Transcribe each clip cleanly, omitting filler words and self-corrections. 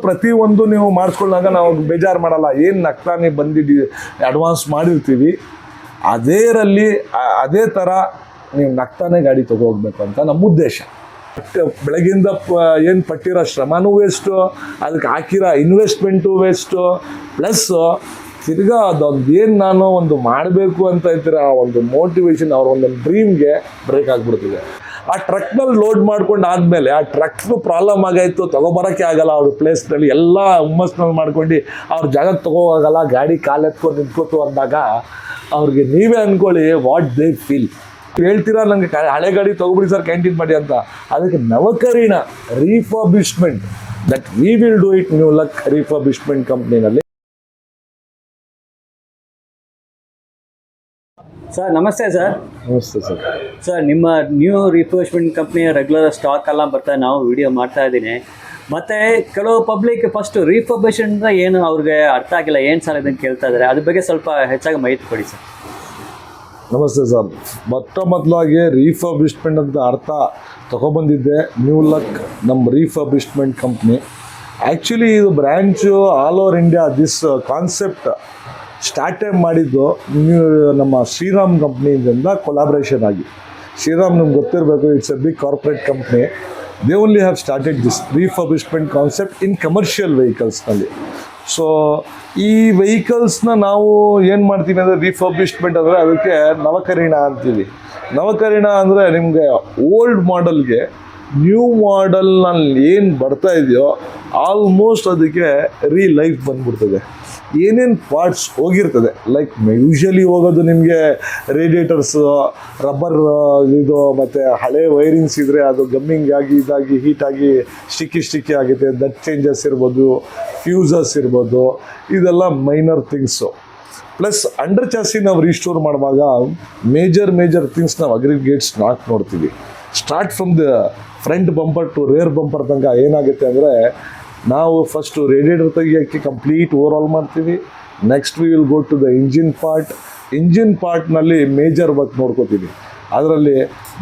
ಪ್ರತಿಯೊಂದು ನೀವು ಮಾಡಿಸ್ಕೊಂಡಾಗ ನಾವು ಬೇಜಾರು ಮಾಡಲ್ಲ. ಏನು ನಗ್ತಾನೆ ಬಂದಿದ್ದು ಅಡ್ವಾನ್ಸ್ ಮಾಡಿರ್ತೀವಿ ಅದೇ ಥರ ನೀವು ನಗ್ತಾನೆ ಗಾಡಿ ತೊಗೋಗ್ಬೇಕು ಅಂತ ನಮ್ಮ ಉದ್ದೇಶ. ಬೆಳಗಿಂದ ಏನು ಪಟ್ಟಿರೋ ಶ್ರಮನೂ ವೇಸ್ಟು, ಅದಕ್ಕೆ ಹಾಕಿರೋ ಇನ್ವೆಸ್ಟ್ಮೆಂಟು ವೇಸ್ಟು, ಪ್ಲಸ್ಸು ತಿರ್ಗಾ ಅದೊಂದು ಏನು ನಾನು ಒಂದು ಮಾಡಬೇಕು ಅಂತ ಇರ್ತೀರ ಆ ಒಂದು ಮೋಟಿವೇಶನ್, ಅವ್ರ ಒಂದೊಂದು ಡ್ರೀಮ್ಗೆ ಬ್ರೇಕ್ ಆಗಿಬಿಡ್ತಿದೆ. ಆ ಟ್ರಕ್ನಲ್ಲಿ ಲೋಡ್ ಮಾಡ್ಕೊಂಡು ಆದಮೇಲೆ ಆ ಟ್ರಕ್ನು ಪ್ರಾಬ್ಲಮ್ ಆಗಾಯಿತು, ತೊಗೊಬರೋಕ್ಕೆ ಆಗಲ್ಲ. ಅವ್ರ ಪ್ಲೇಸ್ನಲ್ಲಿ ಎಲ್ಲ ಹುಮ್ಮಸ್ನಲ್ಲಿ ಮಾಡ್ಕೊಂಡು ಅವ್ರ ಜಾಗಕ್ಕೆ ತೊಗೋವಾಗಲ್ಲ, ಗಾಡಿ ಕಾಲೆತ್ಕೊಂಡು ನಿಂತ್ಕೋತು ಅಂದಾಗ ಅವ್ರಿಗೆ ನೀವೇ ಅಂದ್ಕೊಳ್ಳಿ ವಾಟ್ ದೇ ಫೀಲ್. ಹೇಳ್ತೀರಾ ನನಗೆ ಹಳೆ ಗಾಡಿ ತೊಗೊಬಿಡಿ ಸರ್ ಕ್ಯಾಂಟೀನ್ ಮಾಡಿ ಅಂತ. ಅದಕ್ಕೆ ನವಕರೀಣ refurbishment that we will do it New Luck refurbishment ಕಂಪ್ನಿನಲ್ಲಿ. ಸರ್ ನಮಸ್ತೆ ಸರ್. ನಮಸ್ತೆ ಸರ್. ಸರ್ ನಿಮ್ಮ ನ್ಯೂ ರಿಫರ್ಬಿಶ್ಮೆಂಟ್ ಕಂಪ್ನಿಯ ರೆಗ್ಯುಲರ್ ಸ್ಟಾಕ್ ಎಲ್ಲ ಬರ್ತಾ ನಾವು ವಿಡಿಯೋ ಮಾಡ್ತಾ ಇದ್ದೀನಿ. ಮತ್ತು ಕೆಲವು ಪಬ್ಲಿಕ್ ಫಸ್ಟು ರಿಫರ್ಬಿಶ್ಮೆಂಟ್ ಅಂದರೆ ಏನು ಅವ್ರಿಗೆ ಅರ್ಥ ಆಗಿಲ್ಲ, ಏನು ಸರ್ ಇದನ್ನು ಕೇಳ್ತಾ ಇದ್ದಾರೆ, ಅದ್ರ ಬಗ್ಗೆ ಸ್ವಲ್ಪ ಹೆಚ್ಚಾಗಿ ಮಾಹಿತಿ ಕೊಡಿ ಸರ್. ನಮಸ್ತೆ ಸರ್. ಮೊದಲಾಗಿ ರೀಫರ್ಬಿಶ್ಮೆಂಟ್ ಅಂತ ಅರ್ಥ ತೊಗೊಬಂದಿದ್ದೆ ನ್ಯೂ ಲಕ್ ನಮ್ಮ ರೀಫರ್ಬಿಶ್ಮೆಂಟ್ ಕಂಪ್ನಿ. ಆ್ಯಕ್ಚುಲಿ ಇದು branch all over India. This concept ಸ್ಟಾರ್ಟೇ ಮಾಡಿದ್ದು ನಮ್ಮ ಶ್ರೀರಾಮ್ ಕಂಪ್ನಿಯಿಂದ ಕೊಲಾಬ್ರೇಷನ್ ಆಗಿ. ಶ್ರೀರಾಮ್ ನಮ್ಗೆ ಗೊತ್ತಿರಬೇಕು, it's a big corporate company. They only have started this refurbishment concept in commercial ವೆಹಿಕಲ್ಸ್ನಲ್ಲಿ. ಸೊ ಈ ವೆಹಿಕಲ್ಸ್ನ ನಾವು ಏನು ಮಾಡ್ತೀವಿ ಅಂದರೆ ರೀಫರ್ಬಿಶ್ಮೆಂಟ್ ಅಂದರೆ ಅದಕ್ಕೆ ನವಕರೀಣ ಅಂತೀವಿ. ನವಕರೀಣ ಅಂದರೆ ನಿಮಗೆ ಓಲ್ಡ್ ಮಾಡೆಲ್ಗೆ ನ್ಯೂ ಮಾಡೆಲ್ನಲ್ಲಿ ಏನು ಬರ್ತಾ ಇದೆಯೋ ಆಲ್ಮೋಸ್ಟ್ ಅದಕ್ಕೆ ಲೈಫ್ ಬಂದ್ಬಿಡ್ತದೆ. ಏನೇನು ಪಾರ್ಟ್ಸ್ ಹೋಗಿರ್ತದೆ, ಲೈಕ್ ಯೂಶ್ವಲಿ ಹೋಗೋದು ನಿಮಗೆ ರೇಡಿಯೇಟರ್ಸು, ರಬ್ಬರ್ ಇದು, ಮತ್ತು ಹಳೆ ವೈರಿಂಗ್ಸ್ ಇದ್ದರೆ ಅದು ಗಮ್ಮಿಂಗ್ ಆಗಿ ಇದಾಗಿ ಹೀಟಾಗಿ ಸ್ಟಿಕ್ಕಿ ಆಗುತ್ತೆ. ದಟ್ ಚೇಂಜಸ್ ಇರ್ಬೋದು, ಫ್ಯೂಸಸ್ ಇರ್ಬೋದು, ಇದೆಲ್ಲ minor things. Plus under chassis ನಾವು ರೀಸ್ಟೋರ್ ಮಾಡುವಾಗ ಮೇಜರ್ ಥಿಂಗ್ಸ್ ನಾವು ಅಗ್ರಿಗೇಟ್ಸ್ ನೋಡ್ತೀವಿ. Start from the front bumper to rear bumper ತನಕ ಏನಾಗುತ್ತೆ ಅಂದರೆ ನಾವು ಫಸ್ಟು ರೇಡಿಯೇಟರ್ ತೆಗಿಯೋಕ್ಕೆ ಕಂಪ್ಲೀಟ್ ಓವರಾಲ್ ಮಾಡ್ತೀವಿ. Next we will go to the engine ಪಾರ್ಟ್ನಲ್ಲಿ ಮೇಜರ್ ವರ್ಕ್ ನೋಡ್ಕೋತೀವಿ. ಅದರಲ್ಲಿ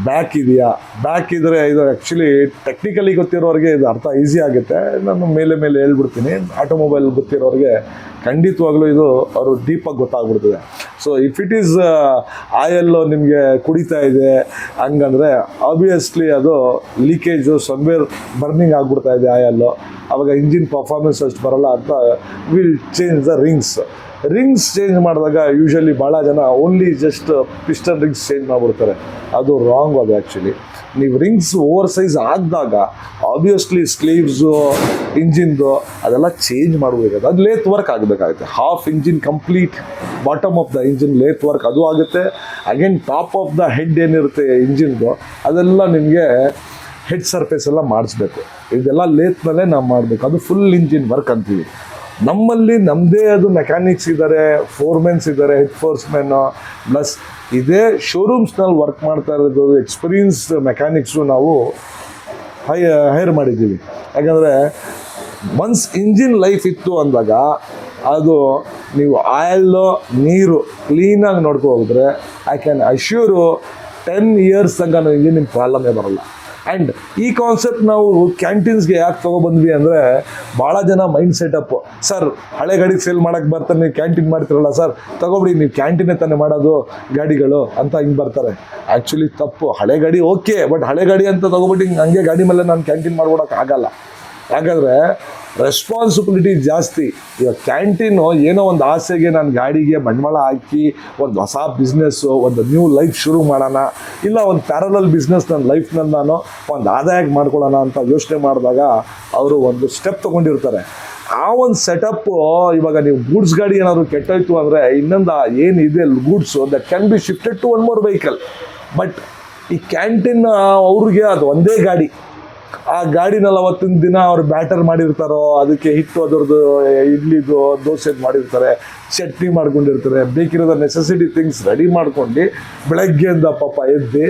ಬ್ಯಾಕ್ ಇದೆಯಾ, ಬ್ಯಾಕ್ ಇದ್ದರೆ ಇದು ಆ್ಯಕ್ಚುಲಿ ಟೆಕ್ನಿಕಲಿ ಗೊತ್ತಿರೋರಿಗೆ ಇದು ಅರ್ಥ ಈಸಿ ಆಗುತ್ತೆ. ನಾನು ಮೇಲೆ ಹೇಳ್ಬಿಡ್ತೀನಿ. ಆಟೋಮೊಬೈಲ್ ಗೊತ್ತಿರೋರಿಗೆ ಖಂಡಿತವಾಗ್ಲೂ ಇದು ಅವರು ಡೀಪಾಗಿ ಗೊತ್ತಾಗ್ಬಿಡ್ತದೆ. So if it is oil ನಿಮಗೆ ಕುಡಿತಾ ಇದೆ ಹಂಗಂದರೆ ಆಬ್ವಿಯಸ್ಲಿ ಅದು ಲೀಕೇಜು ಸಮ್ವೇರ್ ಬರ್ನಿಂಗ್ ಆಗಿಬಿಡ್ತಾ ಇದೆ ಆಯಲ್ಲು. ಆವಾಗ ಇಂಜಿನ್ ಪರ್ಫಾರ್ಮೆನ್ಸ್ ಅಷ್ಟು ಬರೋಲ್ಲ ಅಂತ will change the rings change ಮಾಡಿದಾಗ ಯೂಶ್ವಲಿ ಭಾಳ ಜನ only just piston rings change ಮಾಡಿಬಿಡ್ತಾರೆ. ಅದು ರಾಂಗ್. ಅದು ಆ್ಯಕ್ಚುಲಿ ನೀವು ರಿಂಗ್ಸ್ ಓವರ್ ಸೈಜ್ ಆಗಿದಾಗ ಆಬ್ವಿಯಸ್ಲಿ ಸ್ಲೀವ್ಸು ಇಂಜಿನ್ದು ಅದೆಲ್ಲ ಚೇಂಜ್ ಮಾಡಬೇಕಾಗುತ್ತೆ. ಅದು ಲೇತ್ ವರ್ಕ್ ಆಗಬೇಕಾಗುತ್ತೆ. Half engine complete bottom of the engine lathe work ಅದು ಆಗುತ್ತೆ. Again top of the head ಏನಿರುತ್ತೆ ಇಂಜಿನ್ದು ಅದೆಲ್ಲ ನಿಮಗೆ ಹೆಡ್ ಸರ್ಫೇಸ್ ಎಲ್ಲ ಮಾಡಿಸ್ಬೇಕು. ಇದೆಲ್ಲ ಲೇತ್ನಲ್ಲೇ ನಾವು ಮಾಡಬೇಕು. ಅದು ಫುಲ್ ಇಂಜಿನ್ ವರ್ಕ್ ಅಂತೀವಿ. ನಮ್ಮಲ್ಲಿ ನಮ್ಮದೇ ಅದು ಮೆಕ್ಯಾನಿಕ್ಸ್ ಇದ್ದಾರೆ, ಫೋರ್ಮೆನ್ಸ್ ಇದ್ದಾರೆ, ಹೆಡ್ ಫೋರ್ಸ್ಮೆನ್ನು, ಪ್ಲಸ್ ಇದೇ ಶೋರೂಮ್ಸ್ನಲ್ಲಿ ವರ್ಕ್ ಮಾಡ್ತಾ ಇರೋದು ಎಕ್ಸ್ಪೀರಿಯನ್ಸ್ಡ್ ಮೆಕ್ಯಾನಿಕ್ಸು ನಾವು ಹೈರ್ ಮಾಡಿದ್ದೀವಿ. ಯಾಕಂದರೆ ಒನ್ಸ್ ಇಂಜಿನ್ ಲೈಫ್ ಇತ್ತು ಅಂದಾಗ ಅದು ನೀವು ಆಯಿಲ್ಲು ನೀರು ಕ್ಲೀನಾಗಿ ನೋಡ್ಕೊ ಹೋಗಿದ್ರೆ ಐ ಕ್ಯಾನ್ ಅಶ್ಯೂರು 10 years ತನಕ ನಾವು ಇಂಜಿನ್ ಪ್ರಾಬ್ಲಮೇ ಬರೋಲ್ಲ. ಆ್ಯಂಡ್ ಈ ಕಾನ್ಸೆಪ್ಟ್ ನಾವು ಕ್ಯಾಂಟೀನ್ಸ್ಗೆ ಯಾಕೆ ತೊಗೊಬಂದ್ವಿ ಅಂದರೆ ಭಾಳ ಜನ ಮೈಂಡ್ ಸೆಟಪ್ಪು, ಸರ್ ಹಳೆ ಗಾಡಿಗೆ ಸೇಲ್ ಮಾಡೋಕ್ಕೆ ಬರ್ತಾರೆ, ನೀವು ಕ್ಯಾಂಟೀನ್ ಮಾಡ್ತಿರಲ್ಲ ಸರ್ ತೊಗೊಬಿಡಿ, ನೀವು ಕ್ಯಾಂಟೀನೇ ತಾನೇ ಮಾಡೋದು ಗಾಡಿಗಳು ಅಂತ ಹಿಂಗೆ ಬರ್ತಾರೆ. ಆ್ಯಕ್ಚುಲಿ ತಪ್ಪು. ಹಳೆ ಗಾಡಿ ಓಕೆ, ಬಟ್ ಹಳೆ ಗಾಡಿ ಅಂತ ತೊಗೊಬಿಟ್ಟು ಹಂಗೆ ಗಾಡಿ ಮೇಲೆ ನಾನು ಕ್ಯಾಂಟೀನ್ ಮಾಡ್ಕೊಡೋಕೆ ಆಗಲ್ಲ. ಯಾಕಂದರೆ ರೆಸ್ಪಾನ್ಸಿಬಿಲಿಟಿ ಜಾಸ್ತಿ. ಇವಾಗ ಕ್ಯಾಂಟೀನು ಏನೋ ಒಂದು ಆಸೆಗೆ ನಾನು ಗಾಡಿಗೆ ಬಂಡವಾಳ ಹಾಕಿ ಒಂದು ಹೊಸ ಬಿಸ್ನೆಸ್ಸು, ಒಂದು ನ್ಯೂ ಲೈಫ್ ಶುರು ಮಾಡೋಣ, ಇಲ್ಲ ಒಂದು ಪ್ಯಾರಲಲ್ ಬಿಸ್ನೆಸ್ ನನ್ನ ಲೈಫ್ನಲ್ಲಿ ನಾನು ಒಂದು ಆದಾಯಕ್ಕೆ ಮಾಡ್ಕೊಳ್ಳೋಣ ಅಂತ ಯೋಚನೆ ಮಾಡಿದಾಗ ಅವರು ಒಂದು ಸ್ಟೆಪ್ ತೊಗೊಂಡಿರ್ತಾರೆ. ಆ ಒಂದು ಸೆಟಪ್ಪು ಇವಾಗ ನೀವು ಗೂಡ್ಸ್ ಗಾಡಿ ಏನಾದರೂ ಕೆಟ್ಟೋಯ್ತು ಅಂದರೆ ಇನ್ನೊಂದು ಏನಿದೆ goods that can be shifted to one more vehicle. But ಈ ಕ್ಯಾಂಟೀನ್ ಅವ್ರಿಗೆ ಅದು ಒಂದೇ ಗಾಡಿ. ಆ ಗಾಡಿನಲ್ಲಿ ಅವತ್ತಿನ ದಿನ ಅವ್ರು ಬ್ಯಾಟರ್ ಮಾಡಿರ್ತಾರೋ, ಅದಕ್ಕೆ ಹಿಟ್ಟು ಅದರದ್ದು ಇಡ್ಲಿದು ದೋಸೆದು ಮಾಡಿರ್ತಾರೆ, ಚಟ್ನಿ ಮಾಡ್ಕೊಂಡಿರ್ತಾರೆ, ಬೇಕಿರೋದ ನೆಸೆಸಿಟಿ ಥಿಂಗ್ಸ್ ರೆಡಿ ಮಾಡ್ಕೊಂಡು ಬೆಳಗ್ಗೆಯಿಂದ ಪಾಪ ಎದ್ದು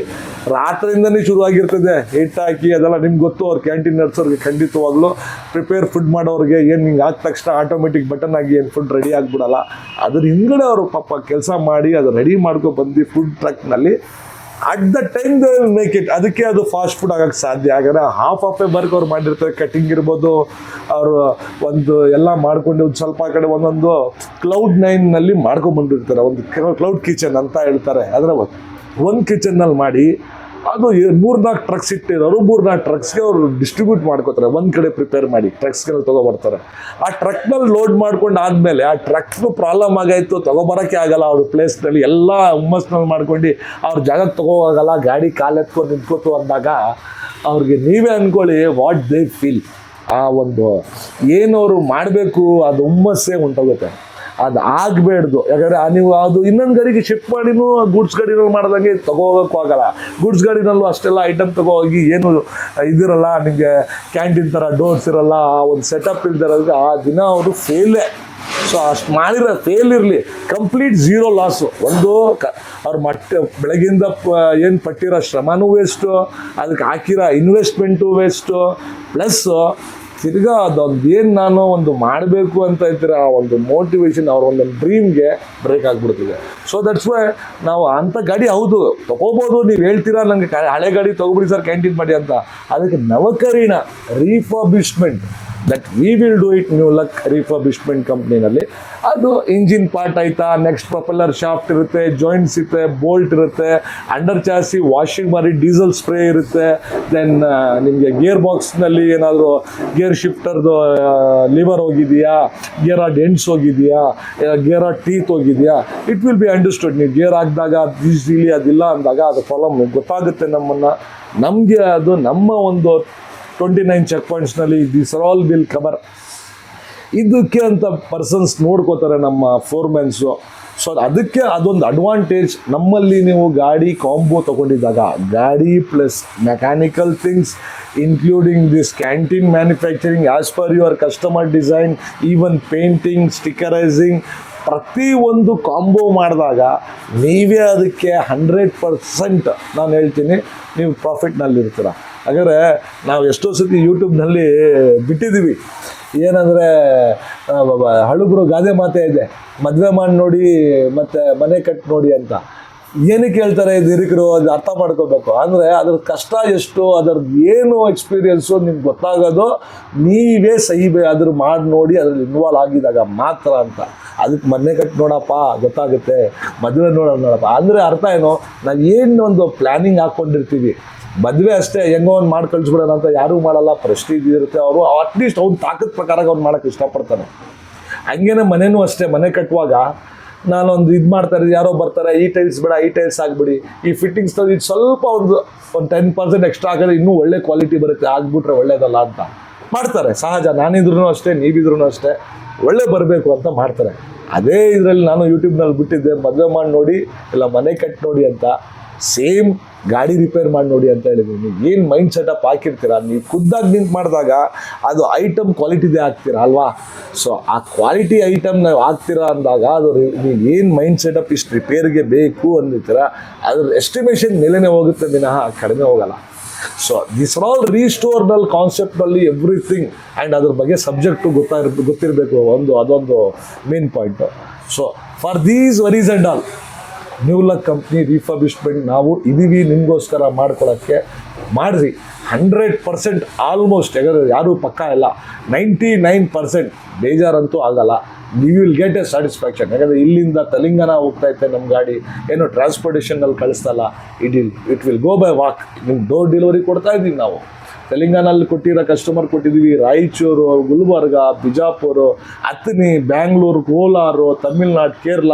ರಾತ್ರಿಯಿಂದನೇ ಶುರುವಾಗಿರ್ತದೆ ಹಿಟ್ಟು ಹಾಕಿ. ಅದೆಲ್ಲ ನಿಮ್ಗೆ ಗೊತ್ತು, ಅವ್ರು ಕ್ಯಾಂಟೀನ್ ನಡ್ಸೋರಿಗೆ ಖಂಡಿತವಾಗ್ಲೂ ಪ್ರಿಪೇರ್ ಫುಡ್ ಮಾಡೋರಿಗೆ ಏನು ಹಿಂಗೆ ಆದ ತಕ್ಷಣ ಆಟೋಮೆಟಿಕ್ ಬಟನ್ ಆಗಿ ಏನು ಫುಡ್ ರೆಡಿ ಆಗಿಬಿಡಲ್ಲ. ಅದ್ರ ಹಿಂದ್ಗಡೆ ಅವರು ಪಾಪ ಕೆಲಸ ಮಾಡಿ ಅದು ರೆಡಿ ಮಾಡ್ಕೊ ಬಂದು ಫುಡ್ ಟ್ರಕ್ನಲ್ಲಿ at the time they will make it. ಅದಕ್ಕೆ ಅದು ಫಾಸ್ಟ್ ಫುಡ್ ಆಗಕ್ಕೆ ಸಾಧ್ಯ. ಹಾಗಾದ್ರೆ ಹಾಫ್ ಎ ಬರ್ಕ್ ಅವ್ರು ಮಾಡಿರ್ತಾರೆ, ಕಟಿಂಗ್ ಇರ್ಬೋದು, ಅವರು ಒಂದು ಎಲ್ಲ ಮಾಡ್ಕೊಂಡು ಒಂದು ಸ್ವಲ್ಪ ಕಡೆ ಒಂದೊಂದು Cloud9ನಲ್ಲಿ ಮಾಡ್ಕೊಂಡ್ಬಂದಿರ್ತಾರೆ, ಒಂದು ಕ್ಲೌಡ್ ಕಿಚನ್ ಅಂತ ಹೇಳ್ತಾರೆ. ಅದರ ಒಂದು ಕಿಚನ್ನಲ್ಲಿ ಮಾಡಿ ಅದು 3-4 ಟ್ರಕ್ಸ್ ಇಟ್ಟಿರೋರು 3-4 ಟ್ರಕ್ಸ್ಗೆ ಅವರು ಡಿಸ್ಟ್ರಿಬ್ಯೂಟ್ ಮಾಡ್ಕೋತಾರೆ. ಒಂದು ಕಡೆ ಪ್ರಿಪೇರ್ ಮಾಡಿ ಟ್ರಕ್ಸ್ಗೆಲ್ಲ ತೊಗೊಬರ್ತಾರೆ. ಆ ಟ್ರಕ್ನಲ್ಲಿ ಲೋಡ್ ಮಾಡ್ಕೊಂಡು ಆದಮೇಲೆ ಆ ಟ್ರಕ್ಸ್ನು ಪ್ರಾಬ್ಲಮ್ ಆಗಾಯಿತು, ತೊಗೊಬರೋಕ್ಕೆ ಆಗಲ್ಲ ಅವ್ರ ಪ್ಲೇಸ್ನಲ್ಲಿ, ಎಲ್ಲ ಹುಮ್ಮಸ್ನಲ್ಲಿ ಮಾಡ್ಕೊಂಡು ಅವ್ರ ಜಾಗಕ್ಕೆ ತೊಗೋವಾಗಲ್ಲ, ಗಾಡಿ ಕಾಲೆತ್ಕೊಂಡು ನಿಂತ್ಕೋತು ಅಂದಾಗ ಅವ್ರಿಗೆ ನೀವೇ ಅಂದ್ಕೊಳ್ಳಿ ವಾಟ್ ದೇ ಫೀಲ್. ಆ ಒಂದು ಏನವರು ಮಾಡಬೇಕು ಅದು ಹುಮ್ಮಸ್ಸೇ ಹೊಂಟೋಗುತ್ತೆ. ಅದು ಆಗಬೇಡ್ದು. ಯಾಕಂದರೆ ನೀವು ಅದು ಇನ್ನೊಂದು ಗಾಡಿಗೆ ಶಿಫ್ಟ್ ಮಾಡಿನೂ ಗೂಡ್ಸ್ ಗಾಡಿನಲ್ಲಿ ಮಾಡ್ದಂಗೆ ತೊಗೋಗೋಕ್ಕೂ ಆಗಲ್ಲ. ಗೂಡ್ಸ್ ಗಾಡಿನಲ್ಲೂ ಅಷ್ಟೆಲ್ಲ ಐಟಮ್ ತೊಗೋಗಿ ಏನು ಇದಿರಲ್ಲ, ನಿಮಗೆ ಕ್ಯಾಂಟೀನ್ ಥರ ಡೋರ್ಸ್ ಇರಲ್ಲ, ಒಂದು ಸೆಟಪ್ ಇಲ್ದಿರೋದಕ್ಕೆ ಆ ದಿನ ಅವರು ಫೇಲೇ. ಸೊ ಅಷ್ಟು ಮಾಡಿರೋ ಫೇಲ್ ಇರಲಿ, ಕಂಪ್ಲೀಟ್ ಝೀರೋ ಲಾಸು. ಒಂದು ಅವ್ರ ಬೆಳಗಿಂದ ಏನು ಪಟ್ಟಿರೋ ಶ್ರಮನೂ ವೇಸ್ಟು, ಅದಕ್ಕೆ ಹಾಕಿರೋ ಇನ್ವೆಸ್ಟ್ಮೆಂಟು ವೇಸ್ಟು, ಪ್ಲಸ್ಸು ತಿರ್ಗಾ ಅದೊಂದು ಏನು ನಾನು ಒಂದು ಮಾಡಬೇಕು ಅಂತ ಇರ್ತೀರ ಆ ಒಂದು ಮೋಟಿವೇಶನ್, ಅವ್ರ ಒಂದೊಂದು ಡ್ರೀಮ್ಗೆ ಬ್ರೇಕ್ ಆಗಿಬಿಡ್ತಿದೆ. ಸೊ ದಟ್ಸ್ ವೈ ನಾವು ಅಂಥ ಗಾಡಿ ಹೌದು ತೊಗೋಬೋದು. ನೀವು ಹೇಳ್ತೀರಾ ನನಗೆ ಹಳೆ ಗಾಡಿ ತೊಗೊಬಿಡಿ ಸರ್ ಕ್ಯಾಂಟೀನ್ ಮಾಡಿ ಅಂತ, ಅದಕ್ಕೆ ನವಕರೀಣ refurbishment that we will do it New Luck refurbishment ಕಂಪ್ನಿನಲ್ಲಿ. ಅದು ಇಂಜಿನ್ ಪಾರ್ಟ್ ಆಯಿತಾ, ನೆಕ್ಸ್ಟ್ ಪ್ರೊಪೆಲ್ಲರ್ ಶಾಫ್ಟ್ ಇರುತ್ತೆ, ಜಾಯಿಂಟ್ಸ್ ಇರುತ್ತೆ, ಬೋಲ್ಟ್ ಇರುತ್ತೆ, ಅಂಡರ್ ಚಾಸಿ ವಾಷಿಂಗ್ ಮಾಡಿ ಡೀಸೆಲ್ ಸ್ಪ್ರೇ ಇರುತ್ತೆ, ದೆನ್ ನಿಮಗೆ ಗೇರ್ ಬಾಕ್ಸ್ನಲ್ಲಿ ಏನಾದರೂ ಗೇರ್ ಶಿಫ್ಟರ್ದು ಲಿವರ್ ಹೋಗಿದೆಯಾ, ಗೇರ್ ಡೆಂಟ್ಸ್ ಹೋಗಿದೆಯಾ, ಗೇರ್ ಟೀತ್ ಹೋಗಿದೆಯಾ, ಇಟ್ ವಿಲ್ ಬಿ ಅಂಡರ್ಸ್ಟುಡ್. ನೀವು ಗೇರ್ ಹಾಕಿದಾಗ ಈಸಿಲಿ ಅದಿಲ್ಲ ಅಂದಾಗ ಅದು ಪ್ರಾಬ್ಲಮ್ ಗೊತ್ತಾಗುತ್ತೆ ನಮಗೆ. ಅದು ನಮ್ಮ ಒಂದು 29 ಚೆಕ್ ಪಾಯಿಂಟ್ಸ್ನಲ್ಲಿ ದಿಸ್ ಆಲ್ ವಿಲ್ ಕವರ್. ಇದಕ್ಕೆ ಅಂತ ಪರ್ಸನ್ಸ್ ನೋಡ್ಕೋತಾರೆ ನಮ್ಮ ಫೋರ್ಮೆನ್ಸು. ಸೊ ಅದಕ್ಕೆ ಅದೊಂದು ಅಡ್ವಾಂಟೇಜ್ ನಮ್ಮಲ್ಲಿ. ನೀವು ಗಾಡಿ ಕಾಂಬೋ ತೊಗೊಂಡಿದ್ದಾಗ ಗಾಡಿ plus mechanical things including this canteen manufacturing as per your customer design, even painting, stickerising, ಪ್ರತಿಯೊಂದು ಕಾಂಬೋ ಮಾಡಿದಾಗ ನೀವೇ ಅದಕ್ಕೆ 100% ನಾನು ಹೇಳ್ತೀನಿ ನೀವು ಪ್ರಾಫಿಟ್ನಲ್ಲಿರ್ತೀರ. ಹಾಗಾದರೆ ನಾವು ಎಷ್ಟೋ ಸತಿ ಯೂಟ್ಯೂಬ್ನಲ್ಲಿ ಬಿಟ್ಟಿದ್ದೀವಿ, ಏನಂದರೆ ಹಳುಬ್ರು ಗಾದೆ ಮಾತೇ ಇದೆ, ಮದುವೆ ಮಾಡಿ ನೋಡಿ ಮತ್ತು ಮನೆ ಕಟ್ಟಿ ನೋಡಿ ಅಂತ. ಏನಕ್ಕೆ ಹೇಳ್ತಾರೆ ಇದು ಹಿರಿಕರು, ಅದು ಅರ್ಥ ಮಾಡ್ಕೋಬೇಕು. ಅಂದರೆ ಅದ್ರ ಕಷ್ಟ ಎಷ್ಟು, ಅದ್ರದ್ದು ಏನು ಎಕ್ಸ್ಪೀರಿಯೆನ್ಸು ನಿಮ್ಗೆ ಗೊತ್ತಾಗೋದು ನೀವೇ ಅದ್ರ ಮಾಡಿ ನೋಡಿ ಅದ್ರಲ್ಲಿ ಇನ್ವಾಲ್ವ್ ಆಗಿದಾಗ ಮಾತ್ರ ಅಂತ. ಅದಕ್ಕೆ ಮನೆ ಕಟ್ಟಿ ನೋಡಪ್ಪ ಗೊತ್ತಾಗುತ್ತೆ, ಮದುವೆ ನೋಡಪ್ಪ ಅಂದರೆ ಅರ್ಥ ಏನು, ನಾವು ಏನು ಒಂದು ಪ್ಲ್ಯಾನಿಂಗ್ ಹಾಕ್ಕೊಂಡಿರ್ತೀವಿ. ಮದುವೆ ಅಷ್ಟೇ ಹೆಂಗೋ ಒಂದು ಮಾಡಿ ಕಳಿಸ್ಬಿಡೋಣ ಅಂತ ಯಾರೂ ಮಾಡಲ್ಲ. ಪ್ರೆಸ್ಟೀಜ್ ಇರುತ್ತೆ, ಅವರು ಅಟ್ಲೀಸ್ಟ್ ಅವ್ನು ತಾಕತ್ ಪ್ರಕಾರ ಅವ್ನು ಮಾಡೋಕ್ಕೆ ಇಷ್ಟಪಡ್ತಾನೆ. ಹಂಗೇನೆ ಮನೆಯೂ ಅಷ್ಟೇ, ಮನೆ ಕಟ್ಟುವಾಗ ನಾನೊಂದು ಇದು ಮಾಡ್ತಾರೆ, ಯಾರೋ ಬರ್ತಾರೆ, ಈ ಟೈಲ್ಸ್ ಬೇಡ ಈ ಟೈಲ್ಸ್ ಆಗಿಬಿಡಿ, ಈ ಫಿಟ್ಟಿಂಗ್ಸ್ ಇದು ಸ್ವಲ್ಪ ಒಂದು 10% ಎಕ್ಸ್ಟ್ರಾ ಹಾಕಿದ್ರೆ ಇನ್ನೂ ಒಳ್ಳೆ ಕ್ವಾಲಿಟಿ ಬರುತ್ತೆ, ಆಗಿಬಿಟ್ರೆ ಒಳ್ಳೇದಲ್ಲ ಅಂತ ಮಾಡ್ತಾರೆ. ಸಹಜ, ನಾನಿದ್ರೂ ಅಷ್ಟೇ, ನೀವಿದ್ರೂ ಅಷ್ಟೇ, ಒಳ್ಳೆ ಬರಬೇಕು ಅಂತ ಮಾಡ್ತಾರೆ. ಅದೇ ಇದರಲ್ಲಿ ನಾನು ಯೂಟ್ಯೂಬ್ನಲ್ಲಿ ಬಿಟ್ಟಿದ್ದೆ, ಮದುವೆ ಮಾಡಿ ನೋಡಿ ಇಲ್ಲ ಮನೆ ಕಟ್ಟಿ ನೋಡಿ ಅಂತ. ಸೇಮ್ ಗಾಡಿ ರಿಪೇರ್ ಮಾಡಿ ನೋಡಿ ಅಂತ ಹೇಳಿದ್ದೀನಿ. ನೀವು ಏನು ಮೈಂಡ್ ಸೆಟಪ್ ಹಾಕಿರ್ತೀರ, ನೀವು ಖುದ್ದಾಗಿ ನಿಂತು ಮಾಡಿದಾಗ ಅದು ಐಟಮ್ ಕ್ವಾಲಿಟಿದೇ ಹಾಕ್ತೀರಾ ಅಲ್ವಾ. ಸೊ ಆ ಕ್ವಾಲಿಟಿ ಐಟಮ್ ನಾವು ಹಾಕ್ತೀರಾ ಅಂದಾಗ ಅದು ನೀವು ಏನು ಮೈಂಡ್ ಸೆಟಪ್ ಇಷ್ಟು ರಿಪೇರ್ಗೆ ಬೇಕು ಅಂದಿರ್ತೀರ, ಅದ್ರ ಎಸ್ಟಿಮೇಷನ್ ಮೇಲೇ ಹೋಗುತ್ತೆ ವಿನಃ ಕಡಿಮೆ ಹೋಗಲ್ಲ. ಸೊ ದಿಸ್ ಆರ್ ಆಲ್ ರೀಸ್ಟೋರ್ನಲ್ ಕಾನ್ಸೆಪ್ಟಲ್ಲಿ ಎವ್ರಿಥಿಂಗ್ ಆ್ಯಂಡ್ ಅದ್ರ ಬಗ್ಗೆ ಸಬ್ಜೆಕ್ಟು ಗೊತ್ತಿರಬೇಕು, ಅದೊಂದು main point. So for these worries and all New Luck company refurbishment ನಾವು ಇದೀವಿ ನಿಮಗೋಸ್ಕರ ಮಾಡ್ಕೊಳ್ಳೋಕ್ಕೆ. ಮಾಡಿರಿ 100% ಆಲ್ಮೋಸ್ಟ್, ಯಾಕಂದರೆ ಯಾರೂ ಪಕ್ಕ ಇಲ್ಲ, 99% ಬೇಜಾರಂತೂ ಆಗಲ್ಲ. You will get a satisfaction. ಯಾಕಂದರೆ ಇಲ್ಲಿಂದ ತೆಲಂಗಾಣ ಹೋಗ್ತಾಯಿತ್ತೆ ನಮ್ಮ ಗಾಡಿ, ಏನೋ ಟ್ರಾನ್ಸ್ಪೋರ್ಟೇಷನಲ್ಲಿ ಕಳಿಸ್ತಲ್ಲ, it will go by walk. ನಿಮ್ಗೆ ಡೋರ್ ಡೆಲಿವರಿ ಕೊಡ್ತಾ ಇದ್ದೀವಿ ನಾವು. ತೆಲಂಗಾಣಲ್ಲಿ ಕೊಟ್ಟಿರೋ ಕಸ್ಟಮರ್ ಕೊಟ್ಟಿದ್ದೀವಿ, Raichur, Gulbarga, Bijapur, Athani, Bangalore, Kolar, Tamil Nadu, Kerala,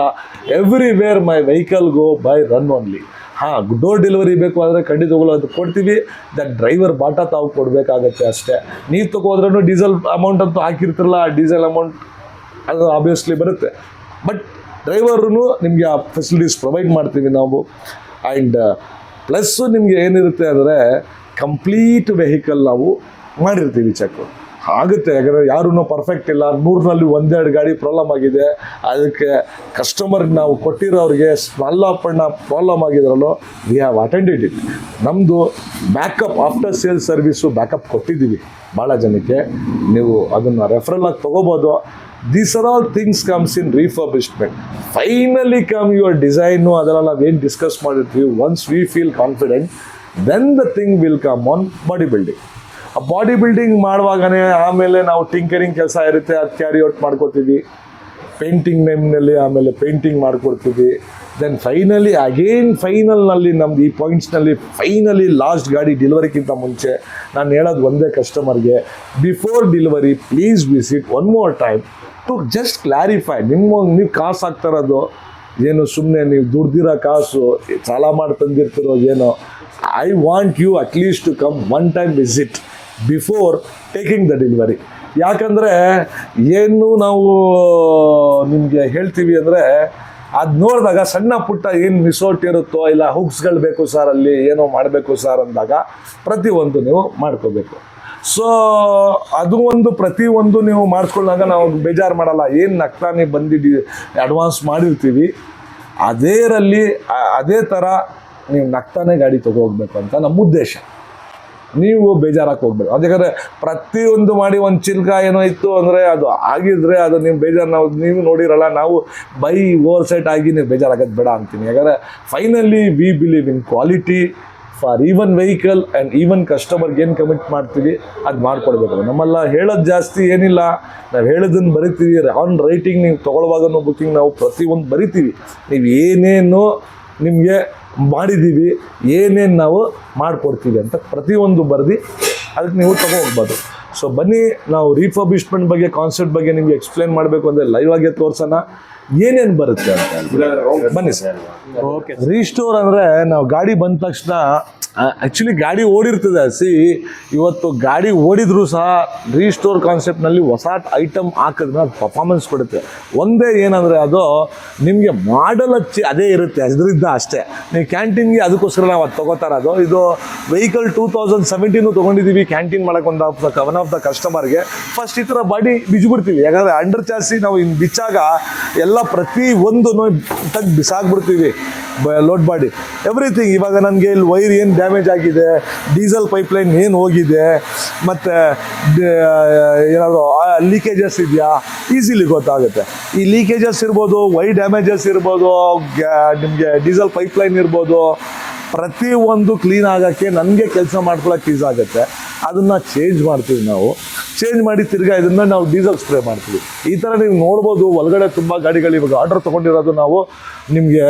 everywhere my vehicle go by run only. ಹಾಂ, ಡೋರ್ ಡೆಲಿವರಿ ಬೇಕು ಅಂದರೆ ಖಂಡಿತವಾಗ್ಲೂ ಅದು ಕೊಡ್ತೀವಿ. ದಟ್ ಡ್ರೈವರ್ ಬಾಟ ತಾವು ಕೊಡಬೇಕಾಗತ್ತೆ ಅಷ್ಟೇ. ನೀವು ತಗೋದ್ರೂ ಡೀಸೆಲ್ ಅಮೌಂಟ್ ಅಂತೂ ಹಾಕಿರ್ತಿರಲ್ಲ, ಡೀಸೆಲ್ ಅಮೌಂಟ್ ಅದು ಆಬ್ವಿಯಸ್ಲಿ ಬರುತ್ತೆ. ಬಟ್ ಡ್ರೈವರ್ನು ನಿಮಗೆ ಆ ಫೆಸಿಲಿಟೀಸ್ ಪ್ರೊವೈಡ್ ಮಾಡ್ತೀವಿ ನಾವು. ಆ್ಯಂಡ್ ಪ್ಲಸ್ಸು ನಿಮಗೆ ಏನಿರುತ್ತೆ ಅಂದರೆ ಕಂಪ್ಲೀಟ್ ವೆಹಿಕಲ್ ನಾವು ಮಾಡಿರ್ತೀವಿ ಚೆಕ್ಕು. ಆಗುತ್ತೆ. ಯಾಕಂದರೆ ಯಾರೂ ಪರ್ಫೆಕ್ಟ್ ಇಲ್ಲ. 100ನಲ್ಲಿ 1-2 ಗಾಡಿ ಪ್ರಾಬ್ಲಮ್ ಆಗಿದೆ. ಅದಕ್ಕೆ ಕಸ್ಟಮರ್ಗೆ ನಾವು ಕೊಟ್ಟಿರೋರಿಗೆ ಮಲ್ಲಪ್ಪಣ್ಣ ಪ್ರಾಬ್ಲಮ್ ಆಗಿದ್ರಲ್ಲೋ ವಿ ಹ್ಯಾವ್ ಅಟೆಂಡೆಡ್ ಇಟ್. ನಮ್ಮದು backup after sales service backup ಕೊಟ್ಟಿದ್ದೀವಿ ಭಾಳ ಜನಕ್ಕೆ. ನೀವು ಅದನ್ನು ರೆಫರಲ್ ಆಗಿ ತೊಗೋಬೋದು. These are all things comes in refurbishment. Finally come your design, ಅದೆಲ್ಲ ನಾವೇನು ಡಿಸ್ಕಸ್ ಮಾಡಿರ್ತೀವಿ. Once we feel confident, then the thing will come on body building. ಆ ಬಾಡಿ ಬಿಲ್ಡಿಂಗ್ ಮಾಡುವಾಗನೇ ಆಮೇಲೆ ನಾವು ಟಿಂಕರಿಂಗ್ ಕೆಲಸ ಇರುತ್ತೆ, ಅದು ಕ್ಯಾರಿ ಔಟ್ ಮಾಡ್ಕೋತೀವಿ. ಪೇಂಟಿಂಗ್ ನೇಮ್ನಲ್ಲಿ ಆಮೇಲೆ ಪೇಂಟಿಂಗ್ ಮಾಡ್ಕೊಡ್ತೀವಿ. ದೆನ್ ಫೈನಲಿ ಫೈನಲ್ನಲ್ಲಿ ನಮ್ದು ಈ ಪಾಯಿಂಟ್ಸ್ನಲ್ಲಿ ಫೈನಲಿ ಲಾಸ್ಟ್ ಗಾಡಿ ಡೆಲಿವರಿಗಿಂತ ಮುಂಚೆ ನಾನು ಹೇಳೋದು ಒಂದೇ ಕಸ್ಟಮರ್ಗೆ, before delivery please visit one more time to just clarify. ನೀವು ಕಾಸು ಹಾಕ್ತಾರದು ಏನು ಸುಮ್ಮನೆ ನೀವು ದುಡ್ದಿರೋ ಕಾಸು ಸಾಲ ಮಾಡಿ ತಂದಿರ್ತಿರೋ ಏನೋ. I want you at least to come one time visit before taking the delivery. ಯಾಕಂದರೆ ಏನು ನಾವು ನಿಮಗೆ ಹೇಳ್ತೀವಿ ಅಂದರೆ ಅದು ನೋಡಿದಾಗ ಸಣ್ಣ ಪುಟ್ಟ ಏನು ಮಿಸೋಟ್ ಇರುತ್ತೋ, ಇಲ್ಲ ಹುಕ್ಸ್ಗಳು ಬೇಕು ಸರ್, ಅಲ್ಲಿ ಏನೋ ಮಾಡಬೇಕು ಸರ್ ಅಂದಾಗ ಪ್ರತಿಯೊಂದು ನೀವು ಮಾಡ್ಕೋಬೇಕು. ಸೊ ಅದು ಒಂದು ಪ್ರತಿಯೊಂದು ನೀವು ಮಾಡಿಸ್ಕೊಂಡಾಗ ನಾವು ಬೇಜಾರು ಮಾಡಲ್ಲ. ಏನು ನಕ್ತಾನೆ ಬಂದು ಅಡ್ವಾನ್ಸ್ ಮಾಡಿರ್ತೀವಿ ಅದೇ ಥರ ನೀವು ನಗ್ತಾನೆ ಗಾಡಿ ತೊಗೋಗ್ಬೇಕು ಅಂತ ನಮ್ಮ ಉದ್ದೇಶ. ನೀವು ಬೇಜಾರಕ್ಕೆ ಹೋಗ್ಬೇಕು. ಯಾಕಂದರೆ ಪ್ರತಿಯೊಂದು ಮಾಡಿ ಒಂದು ಚಿಲ್ಕ ಏನೋ ಇತ್ತು ಅಂದರೆ ಅದು ಆಗಿದ್ರೆ ಅದು ನೀವು ಬೇಜಾರು ನೀವು ನೋಡಿರಲ್ಲ. ನಾವು ಬೈ ಓವರ್ ಸೈಟ್ ಆಗಿ ನೀವು ಬೇಜಾರಾಗೋದು ಬೇಡ ಅಂತೀನಿ. ಯಾಕಂದರೆ finally we believe in quality for even vehicle and even ಕಸ್ಟಮರ್ಗೆ ಏನು ಕಮಿಟ್ ಮಾಡ್ತೀವಿ ಅದು ಮಾಡಿಕೊಡ್ಬೇಕು. ನಮ್ಮೆಲ್ಲ ಹೇಳೋದು ಜಾಸ್ತಿ ಏನಿಲ್ಲ, ನಾವು ಹೇಳೋದನ್ನು ಬರಿತೀವಿ. ಆನ್ ರೈಟಿಂಗ್ ನೀವು ತೊಗೊಳ್ಳುವಾಗನೂ ಬುಕ್ಕಿಂಗ್ ನಾವು ಪ್ರತಿಯೊಂದು ಬರಿತೀವಿ. ನೀವು ಏನೇನು ನಿಮಗೆ ಮಾಡಿದ್ದೀವಿ, ಏನೇನು ನಾವು ಮಾಡಿಕೊಡ್ತೀವಿ ಅಂತ ಪ್ರತಿಯೊಂದು ಬರೆದು ಅದಕ್ಕೆ ನೀವು ಹೋಗ್ಬೋದು. ಸೊ ಬನ್ನಿ, ನಾವು ರೀಫರ್ಬಿಶ್ಮೆಂಟ್ ಬಗ್ಗೆ ಕಾನ್ಸೆಪ್ಟ್ ಬಗ್ಗೆ ನಿಮಗೆ ಎಕ್ಸ್ಪ್ಲೇನ್ ಮಾಡಬೇಕು ಅಂದರೆ ಲೈವ್ ಆಗಿ ತೋರ್ಸೋಣ ಏನೇನು ಬರುತ್ತೆ ಅಂತ. ಬನ್ನಿ ಸರ್. ಓಕೆ. ರೀಸ್ಟೋರ್ ಅಂದರೆ ನಾವು ಗಾಡಿ ಬಂದ ತಕ್ಷಣ ಆ್ಯಕ್ಚುಲಿ ಗಾಡಿ ಓಡಿರ್ತದೆ. ಇವತ್ತು ಗಾಡಿ ಓಡಿದ್ರು ಸಹ ರೀಸ್ಟೋರ್ ಕಾನ್ಸೆಪ್ಟ್ನಲ್ಲಿ ಹೊಸ ಐಟಮ್ ಹಾಕಿದ್ರೆ ಅದು ಪರ್ಫಾರ್ಮೆನ್ಸ್ ಕೊಡುತ್ತೆ. ಒಂದೇ ಏನಂದರೆ ಅದು ನಿಮಗೆ ಮಾಡಲ್ ಹಚ್ಚಿ ಅದೇ ಇರುತ್ತೆ, ಅದರಿಂದ ಅಷ್ಟೇ. ನೀವು ಕ್ಯಾಂಟೀನ್ಗೆ ಅದಕ್ಕೋಸ್ಕರ ನಾವು ಅದು ತೊಗೋತಾರದು. ಇದು ವೆಹಿಕಲ್ 2017 ತೊಗೊಂಡಿದ್ದೀವಿ ಕ್ಯಾಂಟೀನ್ ಮಾಡೋಕೆ ಒನ್ ಆಫ್ ದ ಕಸ್ಟಮರ್ಗೆ. ಫಸ್ಟ್ ಈ ಥರ ಬಾಡಿ ಬಿಚ್ಚಿಬಿಡ್ತೀವಿ. ಯಾಕಂದರೆ ಅಂಡರ್ ಚಾಸಿ ನಾವು ಇನ್ನು ಬಿಚ್ಚಾಗ ಎಲ್ಲ ಪ್ರತಿಯೊಂದು ತೆಗ್ದು ಬಿಸಾಕ್ಬಿಡ್ತೀವಿ. Load body everything. ಇವಾಗ ನನಗೆ ಇಲ್ಲಿ ವೈರ್ ಏನು ಡ್ಯಾಮೇಜ್ ಆಗಿದೆ, ಡೀಸೆಲ್ ಪೈಪ್ಲೈನ್ ಏನು ಹೋಗಿದೆ, ಮತ್ತು ಏನಾದರೂ ಲೀಕೇಜಸ್ ಇದೆಯಾ ಈಸಿಲಿ ಗೊತ್ತಾಗುತ್ತೆ. ಈ ಲೀಕೇಜಸ್ ಇರ್ಬೋದು, ವೈರ್ ಡ್ಯಾಮೇಜಸ್ ಇರ್ಬೋದು, ನಿಮಗೆ ಡೀಸೆಲ್ ಪೈಪ್ಲೈನ್ ಇರ್ಬೋದು, ಪ್ರತಿಯೊಂದು ಕ್ಲೀನ್ ಆಗೋಕ್ಕೆ ನನಗೆ ಕೆಲಸ ಮಾಡ್ಕೊಳ್ಳೋಕೆ ಈಸಿ ಆಗುತ್ತೆ. ಅದನ್ನು ಚೇಂಜ್ ಮಾಡ್ತೀವಿ ನಾವು. ಚೇಂಜ್ ಮಾಡಿ ತಿರ್ಗಾ ಇದನ್ನು ನಾವು ಡೀಸೆಲ್ ಸ್ಪ್ರೇ ಮಾಡ್ತೀವಿ. ಈ ಥರ ನೀವು ನೋಡ್ಬೋದು. ಒಳಗಡೆ ತುಂಬ ಗಾಡಿಗಳು ಇವಾಗ ಆರ್ಡರ್ ತೊಗೊಂಡಿರೋದು ನಾವು ನಿಮಗೆ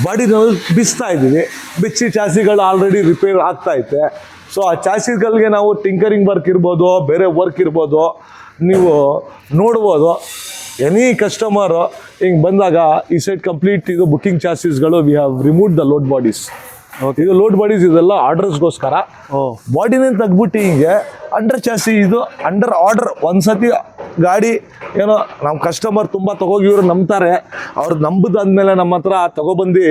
ಬಾಡಿನಲ್ಲಿ ಬಿಚ್ತಾ ಇದ್ದೀವಿ. ಬಿಚ್ಚಿ ಚಾಸಿಗಳು ಆಲ್ರೆಡಿ ರಿಪೇರ್ ಆಗ್ತಾಯಿದೆ. ಸೊ ಆ ಚಾಸಿಗಳಿಗೆ ನಾವು ಟಿಂಕರಿಂಗ್ ವರ್ಕ್ ಇರ್ಬೋದು, ಬೇರೆ ವರ್ಕ್ ಇರ್ಬೋದು, ನೀವು ನೋಡ್ಬೋದು. ಎನಿ ಕಸ್ಟಮರು ಹಿಂಗೆ ಬಂದಾಗ ಈ ಸೈಡ್ ಕಂಪ್ಲೀಟ್ ಇದು ಬುಕ್ಕಿಂಗ್ ಚಾರ್ಜಸ್ಗಳು we have remove the load bodies. ಇದು ಲೋಡ್ ಬಾಡೀಸ್ ಇದೆಲ್ಲ ಆರ್ಡರ್ಸ್ಗೋಸ್ಕರ. ಬಾಡಿನೇ ತೆಗ್ಬಿಟ್ಟು ಹಿಂಗೆ ಅಂಡರ್ ಚಾಸಿ ಇದು ಅಂಡರ್ ಆರ್ಡರ್. ಒಂದ್ಸತಿ ಗಾಡಿ ಏನೋ ನಮ್ಮ ಕಸ್ಟಮರ್ ತುಂಬ ತೊಗೋಗಿವ್ರು ನಂಬ್ತಾರೆ. ಅವ್ರು ನಂಬುದಾದ್ಮೇಲೆ ನಮ್ಮ ಹತ್ರ ತೊಗೊಬಂದು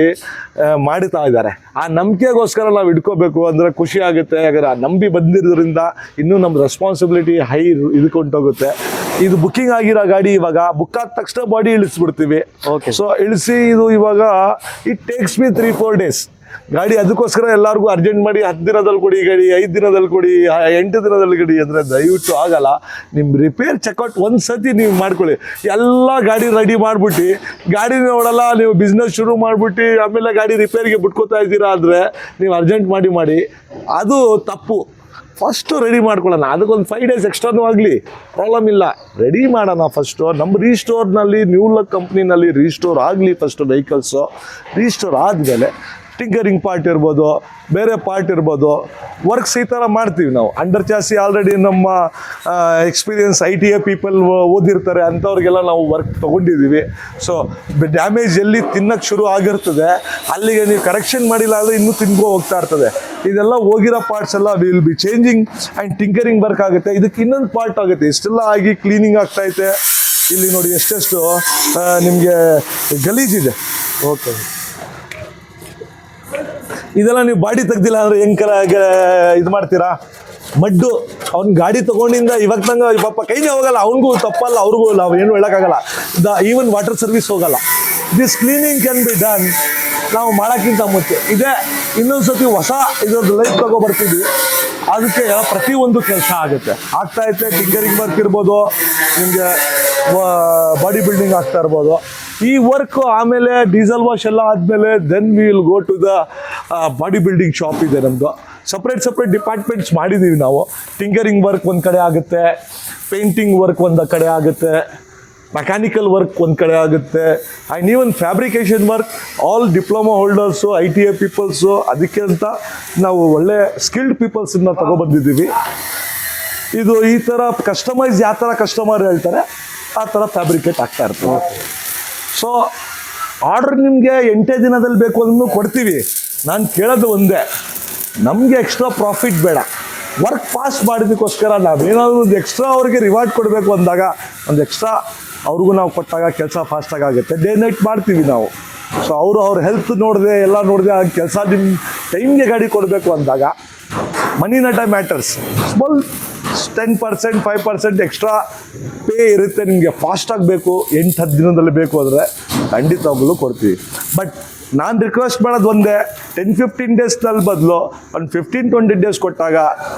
ಮಾಡ್ತಾ ಇದ್ದಾರೆ. ಆ ನಂಬಿಕೆಗೋಸ್ಕರ ನಾವು ಇಟ್ಕೋಬೇಕು ಅಂದರೆ ಖುಷಿ ಆಗುತ್ತೆ. ಯಾಕಂದರೆ ಆ ನಂಬಿ ಬಂದಿರೋದ್ರಿಂದ ಇನ್ನೂ ನಮ್ಮ ರೆಸ್ಪಾನ್ಸಿಬಿಲಿಟಿ ಹೈ ಇದಕ್ಕೊಂಟೋಗುತ್ತೆ. ಇದು ಬುಕ್ಕಿಂಗ್ ಆಗಿರೋ ಗಾಡಿ ಇವಾಗ ಬುಕ್ ಆದ ತಕ್ಷಣ ಬಾಡಿ ಇಳಿಸ್ಬಿಡ್ತೀವಿ. ಓಕೆ. ಸೊ ಇಳಿಸಿ ಇದು ಇವಾಗ ಇಟ್ ಟೇಕ್ಸ್ ಮೀ 3-4 ಡೇಸ್ ಗಾಡಿ. ಅದಕ್ಕೋಸ್ಕರ ಎಲ್ಲರಿಗೂ ಅರ್ಜೆಂಟ್ ಮಾಡಿ 10 ದಿನದಲ್ಲಿ ಕೊಡಿ ಗಾಡಿ, 5 ದಿನದಲ್ಲಿ ಕೊಡಿ, 8 ದಿನದಲ್ಲಿ ಕೊಡಿ ಅಂದರೆ ದಯವಿಟ್ಟು ಆಗಲ್ಲ. ನಿಮ್ಮ ರಿಪೇರ್ ಚೆಕ್ಔಟ್ ಒಂದು ಸತಿ ನೀವು ಮಾಡ್ಕೊಳ್ಳಿ. ಎಲ್ಲ ಗಾಡಿ ರೆಡಿ ಮಾಡಿಬಿಟ್ಟು ಗಾಡಿ ನೋಡಲ್ಲ, ನೀವು ಬಿಸ್ನೆಸ್ ಶುರು ಮಾಡಿಬಿಟ್ಟು ಆಮೇಲೆ ಗಾಡಿ ರಿಪೇರಿಗೆ ಬಿಟ್ಕೋತಾ ಇದ್ದೀರಾ ಅಂದರೆ ನೀವು ಅರ್ಜೆಂಟ್ ಮಾಡಿ ಅದು ತಪ್ಪು. ಫಸ್ಟು ರೆಡಿ ಮಾಡ್ಕೊಳ್ಳೋಣ. ಅದಕ್ಕೊಂದು 5 ಡೇಸ್ ಎಕ್ಸ್ಟ್ರಾನೂ ಆಗಲಿ, ಪ್ರಾಬ್ಲಮ್ ಇಲ್ಲ. ರೆಡಿ ಮಾಡೋಣ ಫಸ್ಟು. ನಮ್ಮ ರೀಸ್ಟೋರ್ನಲ್ಲಿ ನ್ಯೂ ಲಕ್ ಕಂಪ್ನಿನಲ್ಲಿ ರೀಸ್ಟೋರ್ ಆಗಲಿ ಫಸ್ಟು ವೆಹಿಕಲ್ಸು. ರೀಸ್ಟೋರ್ ಆದಮೇಲೆ ಟಿಂಕರಿಂಗ್ ಪಾರ್ಟ್ ಇರ್ಬೋದು, ಬೇರೆ ಪಾರ್ಟ್ ಇರ್ಬೋದು, ವರ್ಕ್ಸ್ ಈ ಥರ ಮಾಡ್ತೀವಿ ನಾವು. ಅಂಡರ್ ಚಾಸಿ ಆಲ್ರೆಡಿ ನಮ್ಮ ಎಕ್ಸ್ಪೀರಿಯನ್ಸ್ ITA ಪೀಪಲ್ ಓದಿರ್ತಾರೆ, ಅಂಥವ್ರಿಗೆಲ್ಲ ನಾವು ವರ್ಕ್ ತೊಗೊಂಡಿದ್ದೀವಿ. ಸೊ ಡ್ಯಾಮೇಜ್ ಎಲ್ಲಿ ತಿನ್ನಕ್ಕೆ ಶುರು ಆಗಿರ್ತದೆ ಅಲ್ಲಿಗೆ ನೀವು ಕರೆಕ್ಷನ್ ಮಾಡಿಲ್ಲ ಅಂದರೆ ಇನ್ನೂ ತಿನ್ಕೋ ಹೋಗ್ತಾ ಇರ್ತದೆ. ಇದೆಲ್ಲ ಹೋಗಿರೋ ಪಾರ್ಟ್ಸ್ ಎಲ್ಲ will be changing and tinkering work ಆಗುತ್ತೆ. ಇದಕ್ಕೆ ಇನ್ನೊಂದು ಪಾರ್ಟ್ ಆಗುತ್ತೆ. ಇಷ್ಟೆಲ್ಲ ಆಗಿ ಕ್ಲೀನಿಂಗ್ ಆಗ್ತಾಯಿದೆ. ಇಲ್ಲಿ ನೋಡಿ ಎಷ್ಟೆಷ್ಟು ನಿಮಗೆ ಗಲೀಜಿದೆ. ಓಕೆ. ಇದೆಲ್ಲ ನೀವು ಬಾಡಿ ತೆಗ್ದಿಲ್ಲ ಅಂದರೆ ಹೆಂಗೆ ಇದು ಮಾಡ್ತೀರಾ? ಮಡ್ಡು ಅವ್ನ ಗಾಡಿ ತಗೊಂಡಿಂದ ಇವಾಗ ನಂಗೆ ಪಾಪ ಕೈನೇ ಹೋಗಲ್ಲ, ಅವನಿಗೂ ತಪ್ಪಲ್ಲ, ಅವ್ರಿಗೂ ನಾವು ಏನು ಹೇಳೋಕ್ಕಾಗಲ್ಲ. ಈವನ್ ವಾಟರ್ ಸರ್ವಿಸ್ ಹೋಗಲ್ಲ. This cleaning can be done ನಾವು ಮಾಡೋಕ್ಕಿಂತ ಮುಂಚೆ. ಇದೇ ಇನ್ನೊಂದು ಸತಿ ಹೊಸ ಇದ್ರದ್ದು ಲೈಫ್ ತಗೊಬರ್ತಿದ್ವಿ, ಅದಕ್ಕೆ ಪ್ರತಿಯೊಂದು ಕೆಲಸ ಆಗುತ್ತೆ, ಆಗ್ತಾಯಿತ್ತೆ. ಟಿಂಕರಿಂಗ್ ವರ್ಕ್ ಇರ್ಬೋದು, ನಿಮಗೆ ಬಾಡಿ ಬಿಲ್ಡಿಂಗ್ ಆಗ್ತಾ ಇರ್ಬೋದು. ಈ ವರ್ಕ್ ಆಮೇಲೆ ಡೀಸೆಲ್ ವಾಶ್ ಎಲ್ಲ ಆದಮೇಲೆ then will go to the body building shop ಇದೆ ನಮ್ಮದು. ಸಪ್ರೇಟ್ ಡಿಪಾರ್ಟ್ಮೆಂಟ್ಸ್ ಮಾಡಿದ್ದೀವಿ ನಾವು. ಟಿಂಕರಿಂಗ್ ವರ್ಕ್ ಒಂದು ಕಡೆ ಆಗುತ್ತೆ, ಪೇಂಟಿಂಗ್ ವರ್ಕ್ ಒಂದು ಕಡೆ ಆಗುತ್ತೆ, ಮೆಕ್ಯಾನಿಕಲ್ ವರ್ಕ್ ಒಂದು ಕಡೆ ಆಗುತ್ತೆ, and even fabrication work. All diploma holders, ITA peoples, ಅದಕ್ಕೆ ಅಂತ ನಾವು ಒಳ್ಳೆ ಸ್ಕಿಲ್ಡ್ ಪೀಪಲ್ಸನ್ನ ತಗೊಬಂದಿದ್ದೀವಿ. ಇದು ಈ ಥರ ಕಸ್ಟಮೈಸ್ ಯಾವ ಥರ ಕಸ್ಟಮರ್ ಹೇಳ್ತಾರೆ ಆ ಥರ ಫ್ಯಾಬ್ರಿಕೇಟ್ ಆಗ್ತಾ ಇರ್ತದೆ. ಸೊ ಆರ್ಡ್ರ್ ನಿಮಗೆ 8 ದಿನದಲ್ಲಿ ಬೇಕು ಅದನ್ನು ಕೊಡ್ತೀವಿ. ನಾನು ಕೇಳೋದು ಒಂದೇ, ನಮಗೆ ಎಕ್ಸ್ಟ್ರಾ ಪ್ರಾಫಿಟ್ ಬೇಡ. ವರ್ಕ್ ಫಾಸ್ಟ್ ಮಾಡೋದಕ್ಕೋಸ್ಕರ ನಾವೇನಾದರೂ ಒಂದು ಎಕ್ಸ್ಟ್ರಾ ಅವ್ರಿಗೆ ರಿವಾರ್ಡ್ ಕೊಡಬೇಕು ಅಂದಾಗ ಒಂದು ಎಕ್ಸ್ಟ್ರಾ ಅವ್ರಿಗೂ ನಾವು ಕೊಟ್ಟಾಗ ಕೆಲಸ ಫಾಸ್ಟಾಗಿ ಆಗುತ್ತೆ. ಡೇ ನೈಟ್ ಮಾಡ್ತೀವಿ ನಾವು. ಸೊ ಅವ್ರ ಹೆಲ್ತ್ ನೋಡಿದೆ, ಎಲ್ಲ ನೋಡಿದೆ, ಆ ಕೆಲಸ ನಿಮ್ಮ ಟೈಮ್ಗೆ ಗಾಡಿ ಕೊಡಬೇಕು ಅಂದಾಗ ಮನಿ ನಟ ಮ್ಯಾಟರ್ಸ್. ಸ್ಮಾಲ್ 10%, 5% ಎಕ್ಸ್ಟ್ರಾ ಪೇ ಇರುತ್ತೆ. ನಿಮಗೆ ಫಾಸ್ಟಾಗಿ ಬೇಕು, 8-10 ದಿನದಲ್ಲಿ ಬೇಕು ಅಂದರೆ ಖಂಡಿತವಾಗ್ಲೂ ಕೊಡ್ತೀವಿ. ಬಟ್ ನಾನು ರಿಕ್ವೆಸ್ಟ್ ಮಾಡೋದು ಒಂದೇ, 10-15 ಡೇಸ್ನಲ್ಲಿ ಬದಲು ಒಂದು 15-20 ಡೇಸ್ ಕೊಟ್ಟಾಗ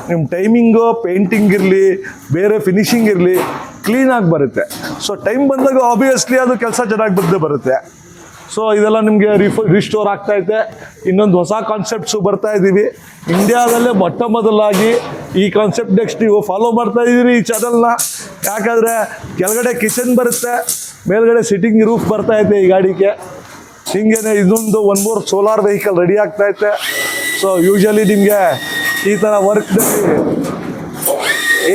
ನಿಮ್ಮ ಟೈಮಿಂಗು, ಪೇಂಟಿಂಗ್ ಇರಲಿ, ಬೇರೆ ಫಿನಿಷಿಂಗ್ ಇರಲಿ, ಕ್ಲೀನಾಗಿ ಬರುತ್ತೆ. ಸೊ ಟೈಮ್ ಬಂದಾಗ ಆಬ್ವಿಯಸ್ಲಿ ಅದು ಕೆಲಸ ಚೆನ್ನಾಗಿ ಬಂದೇ ಬರುತ್ತೆ. ಸೊ ಇದೆಲ್ಲ ನಿಮಗೆ ರಿಸ್ಟೋರ್ ಆಗ್ತಾಯಿದೆ. ಇನ್ನೊಂದು ಹೊಸ ಕಾನ್ಸೆಪ್ಟ್ಸು ಬರ್ತಾ ಇದ್ದೀವಿ. ಇಂಡಿಯಾದಲ್ಲೇ ಮೊಟ್ಟ ಮೊದಲಾಗಿ ಈ ಕಾನ್ಸೆಪ್ಟ್ ನೆಕ್ಸ್ಟ್ ನೀವು ಫಾಲೋ ಮಾಡ್ತಾ ಇದ್ದೀರಿ ಈ ಚಾನಲ್ನ. ಯಾಕಂದರೆ ಕೆಳಗಡೆ ಕಿಚನ್ ಬರುತ್ತೆ, ಮೇಲ್ಗಡೆ ಸಿಟ್ಟಿಂಗ್ ರೂಫ್ ಬರ್ತಾ ಇದೆ ಈ ಗಾಡಿಗೆ. ಹಿಂಗೇನೆ ಇನ್ನೊಂದು 1 more ಸೋಲಾರ್ ವೆಹಿಕಲ್ ರೆಡಿ ಆಗ್ತಾಯಿದೆ. ಸೊ ಯೂಶಲಿ ನಿಮಗೆ ಈ ಥರ ವರ್ಕ್ನಲ್ಲಿ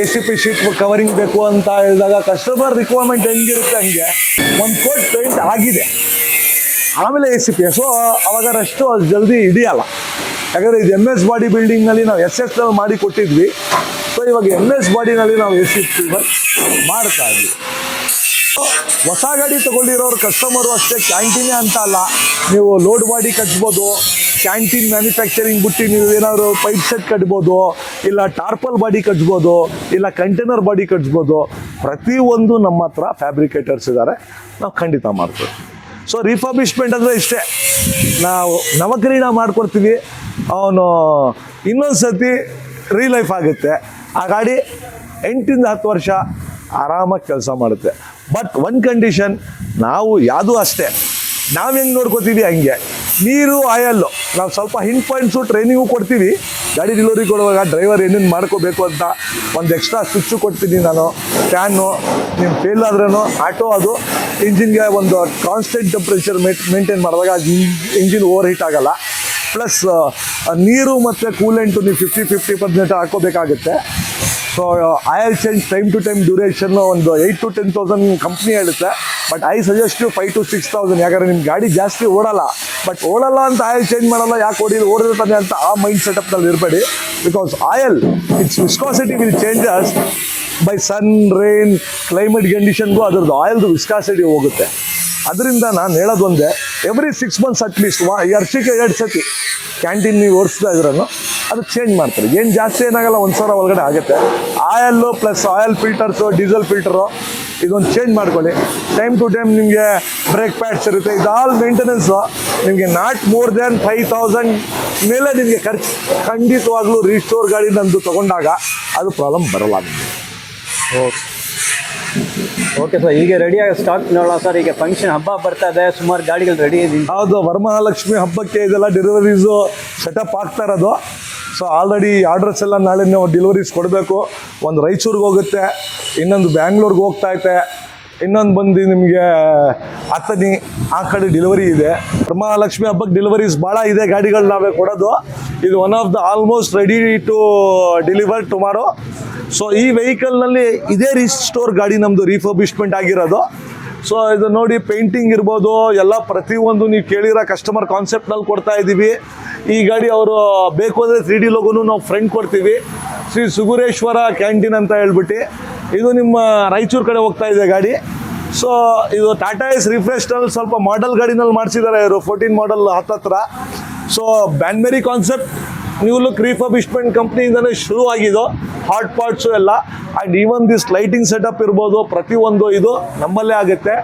ACP ಶೀಟ್ ಕವರಿಂಗ್ ಬೇಕು ಅಂತ ಹೇಳಿದಾಗ ಕಸ್ಟಮರ್ ರಿಕ್ವೈರ್ಮೆಂಟ್ ಹೆಂಗಿರುತ್ತೆ ಹಂಗೆ 1 ಕೋಟ್ ಪೇಂಟ್ ಆಗಿದೆ, ಆಮೇಲೆ ACP. ಸೊ ಅವಾಗ ಅಷ್ಟು ಅದು ಜಲ್ದಿ ಹಿಡಿಯಲ್ಲ. ಯಾಕಂದರೆ ಇದು MS ಬಾಡಿ ಬಿಲ್ಡಿಂಗ್ನಲ್ಲಿ ನಾವು SSL ಮಾಡಿ ಕೊಟ್ಟಿದ್ವಿ. ಸೊ ಇವಾಗ MS ಬಾಡಿನಲ್ಲಿ ನಾವು ACP ವರ್ಕ್ ಮಾಡ್ತಾ ಇದ್ವಿ. ಹೊಸ ಗಾಡಿ ತೊಗೊಂಡಿರೋರು ಕಸ್ಟಮರು ಅಷ್ಟೇ, ಕ್ಯಾಂಟೀನೇ ಅಂತ ಅಲ್ಲ, ನೀವು ಲೋಡ್ ಬಾಡಿ ಕಟ್ಬೋದು, ಕ್ಯಾಂಟೀನ್ ಮ್ಯಾನುಫ್ಯಾಕ್ಚರಿಂಗ್ ಬಿಟ್ಟು ನೀವು ಏನಾದರೂ ಪೈಪ್ ಸೆಟ್ ಕಟ್ಬೋದು, ಇಲ್ಲ ಟಾರ್ಪಲ್ ಬಾಡಿ ಕಟ್ಬೋದು, ಇಲ್ಲ ಕಂಟೈನರ್ ಬಾಡಿ ಕಟ್ಬೋದು. ಪ್ರತಿಯೊಂದು ನಮ್ಮ ಹತ್ರ ಫ್ಯಾಬ್ರಿಕೇಟರ್ಸ್ ಇದ್ದಾರೆ, ನಾವು ಖಂಡಿತ ಮಾಡ್ತೀವಿ. ಸೊ ರಿಫರ್ಬಿಶ್ಮೆಂಟ್ ಅಂದರೆ ಇಷ್ಟೇ, ನಾವು ನವಕರೀಣ ಮಾಡ್ಕೊಡ್ತೀವಿ. ಅವನು ಇನ್ನೊಂದು ಸರ್ತಿ ರೀಲೈಫ್ ಆಗುತ್ತೆ. ಆ ಗಾಡಿ 8-10 ವರ್ಷ ಆರಾಮಾಗಿ ಕೆಲಸ ಮಾಡುತ್ತೆ. ಬಟ್ ಒಂದು ಕಂಡೀಷನ್, ನಾವು ಯಾವುದೂ ಅಷ್ಟೇ ನಾವು ಹೆಂಗೆ ನೋಡ್ಕೋತೀವಿ ಹಂಗೆ. ನೀರು, ಆಯಲ್ಲು ನಾವು ಸ್ವಲ್ಪ ಹಿಂಟ್ ಪಾಯಿಂಟ್ಸು ಟ್ರೈನಿಂಗು ಕೊಡ್ತೀವಿ. ಗಾಡಿ ಡೆಲಿವರಿ ಕೊಡುವಾಗ ಡ್ರೈವರ್ ಏನೇನು ಮಾಡ್ಕೋಬೇಕು ಅಂತ ಒಂದು ಎಕ್ಸ್ಟ್ರಾ ಸ್ವಿಚ್ಚು ಕೊಡ್ತೀನಿ ನಾನು. ಫ್ಯಾನು ನೀವು ಫೇಲ್ ಆದ್ರೂ ಆಟೋ ಅದು ಇಂಜಿನ್ಗೆ ಒಂದು ಕಾನ್ಸ್ಟೆಂಟ್ ಟೆಂಪ್ರೇಚರ್ ಮೇಂಟೈನ್ ಮಾಡಿದಾಗ ಅದು ಇಂಜಿನ್ ಓವರ್ ಹೀಟ್ ಆಗೋಲ್ಲ. ಪ್ಲಸ್ ನೀರು ಮತ್ತು ಕೂಲೆಂಟು ನೀವು 50% ಹಾಕೋಬೇಕಾಗುತ್ತೆ. So oil change time to time ಡ್ಯೂರೇಷನ್ನು ಒಂದು 8,000 to 10,000 ಕಂಪ್ನಿ ಹೇಳುತ್ತೆ. But I suggest 5,000 to 6,000. ಯಾಕಂದರೆ ನಿಮ್ಮ ಗಾಡಿ ಜಾಸ್ತಿ ಓಡಲ್ಲ. ಬಟ್ ಓಡಲ್ಲ ಅಂತ ಆಯಿಲ್ ಚೇಂಜ್ ಮಾಡಲ್ಲ, ಯಾಕೆ ಓಡಿರ್ತಾನೆ ಅಂತ ಆ ಮೈಂಡ್ ಸೆಟಪ್ನಲ್ಲಿ ಇರಬೇಡಿ. Because oil it's viscosity will changes by sun, rain, climate ಕಂಡೀಷನ್ಗೂ ಅದರದ್ದು ಆಯಿಲ್ದು ವಿಸ್ಕಾಸಿಟಿ ಹೋಗುತ್ತೆ. ಅದರಿಂದ ನಾನು ಹೇಳೋದು ಒಂದೇ, ಎವ್ರಿ 6 months ಅಟ್ಲೀಸ್ಟ್ ವರ್ಷಕ್ಕೆ 2 ಸತಿ ಕ್ಯಾಂಟೀನ್ ನೀವು ಓಡಿಸ್ತಾ ಇದ್ರೂ ಅದು ಚೇಂಜ್ ಮಾಡ್ತಾರೆ. ಏನು ಜಾಸ್ತಿ ಏನಾಗಲ್ಲ, 1,000 ಒಳಗಡೆ ಆಗುತ್ತೆ. Oil plus oil filters, diesel filter ಇದೊಂದು ಚೇಂಜ್ ಮಾಡ್ಕೊಳ್ಳಿ. ಟೈಮ್ ಟು ಟೈಮ್ ನಿಮಗೆ ಬ್ರೇಕ್ ಪ್ಯಾಡ್ಸ್ ಇರುತ್ತೆ. ಇದು ಆಲ್ ಮೇಂಟೆನೆನ್ಸು ನಿಮಗೆ ನಾಟ್ ಮೋರ್ ದ್ಯಾನ್ 5,000 ಮೇಲೆ ನಿಮಗೆ ಖರ್ಚು. ಖಂಡಿತವಾಗ್ಲೂ ರೀಸ್ಟೋರ್ ಗಾಡಿ ನಂದು ತೊಗೊಂಡಾಗ ಅದು ಪ್ರಾಬ್ಲಮ್ ಬರೋಲ್ಲ ನಿಮಗೆ. ಓಕೆ ಸರ್, ಈಗ ರೆಡಿಯಾಗಿ ಸ್ಟಾಕ್ ನೋಡೋಣ ಸರ್. ಈಗ ಫಂಕ್ಷನ್ ಹಬ್ಬ ಬರ್ತಾ ಇದೆ, ಸುಮಾರು ಗಾಡಿಗಳು ರೆಡಿ ಇದೆ. ಹೌದು, ವರಮಹಾಲಕ್ಷ್ಮಿ ಹಬ್ಬಕ್ಕೆ ಇದೆಲ್ಲ ಡೆಲಿವರೀಸು ಸೆಟಪ್ ಆಗ್ತಾ ಇರೋದು. ಸೊ ಆಲ್ರೆಡಿ ಆರ್ಡರ್ಸ್ ಎಲ್ಲ ನಾಳೆ ನಾವು ಡೆಲಿವರೀಸ್ ಕೊಡಬೇಕು. ಒಂದು ರಾಯಚೂರಿಗೆ ಹೋಗುತ್ತೆ, ಇನ್ನೊಂದು ಬ್ಯಾಂಗ್ಳೂರ್ಗೆ ಹೋಗ್ತಾ ಐತೆ, ಇನ್ನೊಂದು ಬಂದು ನಿಮಗೆ ಅಥಣಿ ಆ ಕಡೆ ಡೆಲಿವರಿ ಇದೆ. ವರಮಹಾಲಕ್ಷ್ಮಿ ಹಬ್ಬಕ್ಕೆ ಡೆಲಿವರೀಸ್ ಭಾಳ ಇದೆ, ಗಾಡಿಗಳು ನಾವೇ ಕೊಡೋದು. ಇದು one of the almost ready to deliver tomorrow. So ಈ ವೆಹಿಕಲ್ನಲ್ಲಿ ಇದೇ ರೀಸ್ಟೋರ್ ಗಾಡಿ ನಮ್ಮದು ರಿಫರ್ಬಿಶ್ಮೆಂಟ್ ಆಗಿರೋದು. ಸೊ ಇದು ನೋಡಿ, ಪೇಂಟಿಂಗ್ ಇರ್ಬೋದು, ಎಲ್ಲ ಪ್ರತಿಯೊಂದು ನೀವು ಕೇಳಿರೋ ಕಸ್ಟಮರ್ ಕಾನ್ಸೆಪ್ಟ್ನಲ್ಲಿ ಕೊಡ್ತಾ ಇದ್ದೀವಿ. ಈ ಗಾಡಿ ಅವರು ಬೇಕು ಅಂದರೆ 3D ಲೋಗೋನು ನಾವು ಫ್ರಂಟ್ ಕೊಡ್ತೀವಿ. ಶ್ರೀ ಸುಗುರೇಶ್ವರ ಕ್ಯಾಂಟೀನ್ ಅಂತ ಹೇಳ್ಬಿಟ್ಟು ಇದು ನಿಮ್ಮ ರಾಯಚೂರು ಕಡೆ ಹೋಗ್ತಾ ಇದೆ ಗಾಡಿ. ಸೊ ಇದು ಟಾಟಾ ಎಸ್ ರಿಫ್ರೆಶ್ನಲ್ಲಿ ಸ್ವಲ್ಪ ಮಾಡೆಲ್ ಗಾಡಿನಲ್ಲಿ ಮಾಡಿಸಿದ್ದಾರೆ ಇವರು, 14 ಮಾಡಲ್ ಹತ್ತತ್ರ. ಸೊ ಬ್ಯಾನ್ಮೇರಿ ಕಾನ್ಸೆಪ್ಟ್ ನ್ಯೂ ಲುಕ್ ರೀಫರ್ಬಿಶ್ಮೆಂಟ್ ಕಂಪ್ನಿಯಿಂದನೇ ಶುರು ಆಗಿದ್ದು ಹಾಟ್ ಪಾಟ್ಸು ಎಲ್ಲ. And even this lighting setup ಇರ್ಬೋದು, ಪ್ರತಿಯೊಂದು ಇದು ನಮ್ಮಲ್ಲೇ ಆಗುತ್ತೆ.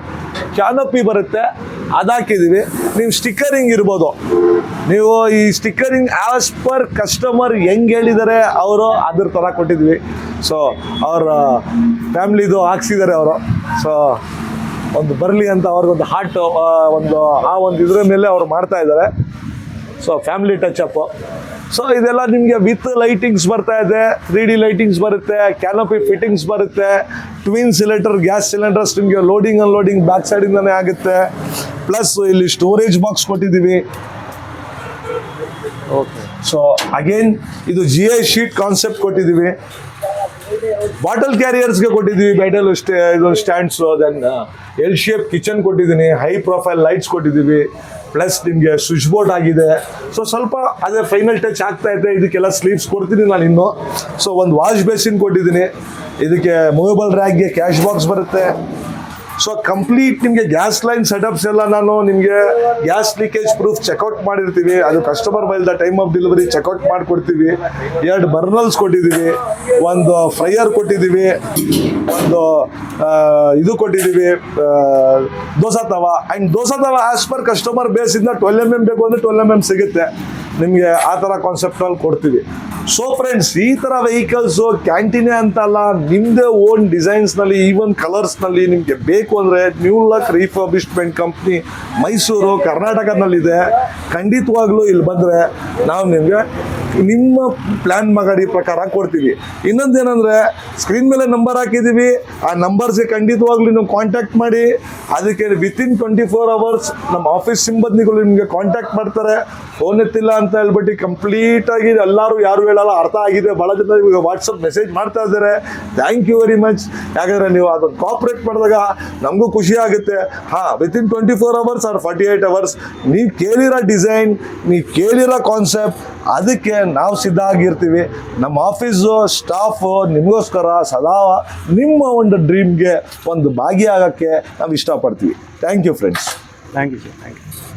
ಕ್ಯಾನಪಿ ಬರುತ್ತೆ, ಅದು ಹಾಕಿದ್ದೀವಿ. ನೀವು ಸ್ಟಿಕ್ಕರಿಂಗ್ ಇರ್ಬೋದು, ನೀವು ಈ ಸ್ಟಿಕ್ಕರಿಂಗ್ ಆಸ್ ಪರ್ ಕಸ್ಟಮರ್ ಹೆಂಗೆ ಹೇಳಿದ್ದಾರೆ ಅವರು ಅದ್ರ ಥರ ಕೊಟ್ಟಿದ್ವಿ. ಸೊ ಅವ್ರ ಫ್ಯಾಮ್ಲಿದು ಹಾಕ್ಸಿದ್ದಾರೆ ಅವರು. ಸೊ ಒಂದು ಬರಲಿ ಅಂತ ಅವ್ರಿಗೊಂದು ಹಾರ್ಟ್ ಒಂದು ಇದ್ರ ಮೇಲೆ ಅವ್ರು ಮಾಡ್ತಾ ಇದ್ದಾರೆ. So family ಟಚಪ್ಪು. ಸೊ ಇದೆಲ್ಲ ನಿಮಗೆ ವಿತ್ ಲೈಟಿಂಗ್ಸ್ ಬರ್ತಾ ಇದೆ, 3D ಲೈಟಿಂಗ್ಸ್ ಬರುತ್ತೆ, ಕ್ಯಾನಪಿ ಫಿಟ್ಟಿಂಗ್ಸ್ ಬರುತ್ತೆ, ಟ್ವಿನ್ ಸಿಲಿಂಡರ್ ಗ್ಯಾಸ್ ಸಿಲಿಂಡರ್ಸ್ ನಿಮಗೆ ಲೋಡಿಂಗ್ ಅನ್ಲೋಡಿಂಗ್ ಬ್ಯಾಕ್ ಸೈಡಿಂದನೇ ಆಗುತ್ತೆ. ಪ್ಲಸ್ ಇಲ್ಲಿ ಸ್ಟೋರೇಜ್ ಬಾಕ್ಸ್ ಕೊಟ್ಟಿದ್ದೀವಿ. ಓಕೆ. ಸೊ ಅಗೇನ್ ಇದು GI ಶೀಟ್ ಕಾನ್ಸೆಪ್ಟ್ ಕೊಟ್ಟಿದ್ದೀವಿ. ಬಾಟಲ್ ಕ್ಯಾರಿಯರ್ಸ್ಗೆ ಕೊಟ್ಟಿದ್ದೀವಿ, ಬೆಡಲ್ ಇದು stands. Then L shape kitchen ಕೊಟ್ಟಿದ್ದೀನಿ, ಹೈ ಪ್ರೊಫೈಲ್ ಲೈಟ್ಸ್ ಕೊಟ್ಟಿದ್ದೀವಿ. ಪ್ಲಸ್ ನಿಮಗೆ ಸ್ವಿಚ್ ಬೋರ್ಡ್ ಆಗಿದೆ. ಸೊ ಸ್ವಲ್ಪ ಅದೇ ಫೈನಲ್ ಟಚ್ ಆಗ್ತಾ ಇದೆ. ಇದಕ್ಕೆಲ್ಲ ಸ್ಲೀವ್ಸ್ ಕೊಡ್ತೀನಿ ನಾನು ಇನ್ನು. ಸೊ ಒಂದು ವಾಶ್ ಬೇಸಿನ್ ಕೊಟ್ಟಿದ್ದೀನಿ. ಇದಕ್ಕೆ ಮೂವೇಬಲ್ ರ್ಯಾಕ್ಗೆ ಕ್ಯಾಶ್ ಬಾಕ್ಸ್ ಬರುತ್ತೆ. ಸೊ ಕಂಪ್ಲೀಟ್ ನಿಮಗೆ ಗ್ಯಾಸ್ ಲೈನ್ ಸೆಟಪ್ಸ್ ಎಲ್ಲ ನಾನು ನಿಮಗೆ ಗ್ಯಾಸ್ ಲೀಕೇಜ್ ಪ್ರೂಫ್ ಚೆಕ್ಔಟ್ ಮಾಡಿರ್ತೀವಿ. ಅದು ಕಸ್ಟಮರ್ ಬೈಲ್ದ ಟೈಮ್ ಆಫ್ ಡೆಲಿವರಿ ಚೆಕ್ಔಟ್ ಮಾಡಿಕೊಡ್ತೀವಿ. 2 ಬರ್ನಲ್ಸ್ ಕೊಟ್ಟಿದ್ದೀವಿ, ಒಂದು ಫ್ರೈಯರ್ ಕೊಟ್ಟಿದ್ದೀವಿ, ಒಂದು ಇದು ಕೊಟ್ಟಿದ್ದೀವಿ ದೋಸಾ ತವ. ಆ್ಯಂಡ್ ದೋಸಾ ತವ ಆಸ್ ಪರ್ ಕಸ್ಟಮರ್ ಬೇಸಿಂದ 12 mm ಬೇಕು ಅಂದರೆ 12 mm ಸಿಗುತ್ತೆ ನಿಮಗೆ. ಆ ಥರ ಕಾನ್ಸೆಪ್ಟಲ್ಲಿ ಕೊಡ್ತೀವಿ. ಸೊ ಫ್ರೆಂಡ್ಸ್, ಈ ಥರ ವೆಹಿಕಲ್ಸು ಕ್ಯಾಂಟೀನೇ ಅಂತಲ್ಲ, ನಿಮ್ಮದೇ ಓನ್ ಡಿಸೈನ್ಸ್ನಲ್ಲಿ, ಈವನ್ ಕಲರ್ಸ್ನಲ್ಲಿ ನಿಮಗೆ ಬೇಕು ಅಂದರೆ ನ್ಯೂ ಲಕ್ ರೀಫರ್ಬಿಶ್ಮೆಂಟ್ ಕಂಪ್ನಿ ಮೈಸೂರು ಕರ್ನಾಟಕದಲ್ಲಿದೆ. ಖಂಡಿತವಾಗ್ಲೂ ಇಲ್ಲಿ ಬಂದರೆ ನಾವು ನಿಮಗೆ ನಿಮ್ಮ ಪ್ಲ್ಯಾನ್ ಮಾಡಿ ಪ್ರಕಾರ ಕೊಡ್ತೀವಿ. ಇನ್ನೊಂದೇನೆಂದರೆ ಸ್ಕ್ರೀನ್ ಮೇಲೆ ನಂಬರ್ ಹಾಕಿದ್ದೀವಿ, ಆ ನಂಬರ್ಸ್ಗೆ ಖಂಡಿತವಾಗ್ಲೂ ನೀವು ಕಾಂಟ್ಯಾಕ್ಟ್ ಮಾಡಿ. ಅದಕ್ಕೆ ವಿತಿನ್ 24 hours ನಮ್ಮ ಆಫೀಸ್ ಸಿಬ್ಬಂದಿಗಳು ನಿಮಗೆ ಕಾಂಟ್ಯಾಕ್ಟ್ ಮಾಡ್ತಾರೆ. ಫೋನ್ ಎತ್ತಿಲ್ಲ ಅಂತ ಹೇಳ್ಬಿಟ್ಟು ಕಂಪ್ಲೀಟಾಗಿ ಎಲ್ಲರೂ ಯಾರು ಹೇಳಲ್ಲ, ಅರ್ಥ ಆಗಿದೆ. ಭಾಳ ಜನ ಇವಾಗ ವಾಟ್ಸಪ್ ಮೆಸೇಜ್ ಮಾಡ್ತಾ ಇದ್ದಾರೆ. Thank you very much. ಯಾಕಂದರೆ ನೀವು ಅದನ್ನು ಕೋಆಪ್ರೇಟ್ ಮಾಡಿದಾಗ ನಮಗೂ ಖುಷಿ ಆಗುತ್ತೆ. ವಿತಿನ್ 24 hours ಆರ್ 48 hours ನೀವು ಕೇಳಿರೋ ಡಿಸೈನ್, ನೀವು ಕೇಳಿರೋ ಕಾನ್ಸೆಪ್ಟ್, ಅದಕ್ಕೆ ನಾವು ಸಿದ್ಧ ಆಗಿರ್ತೀವಿ. ನಮ್ಮ ಆಫೀಸು ಸ್ಟಾಫು ನಿಮಗೋಸ್ಕರ ಸದಾ ನಿಮ್ಮ ಒಂದು ಡ್ರೀಮ್ಗೆ ಒಂದು ಭಾಗಿಯಾಗೋಕ್ಕೆ ನಾವು ಇಷ್ಟಪಡ್ತೀವಿ. Thank you friends. Thank you sir. Thank you.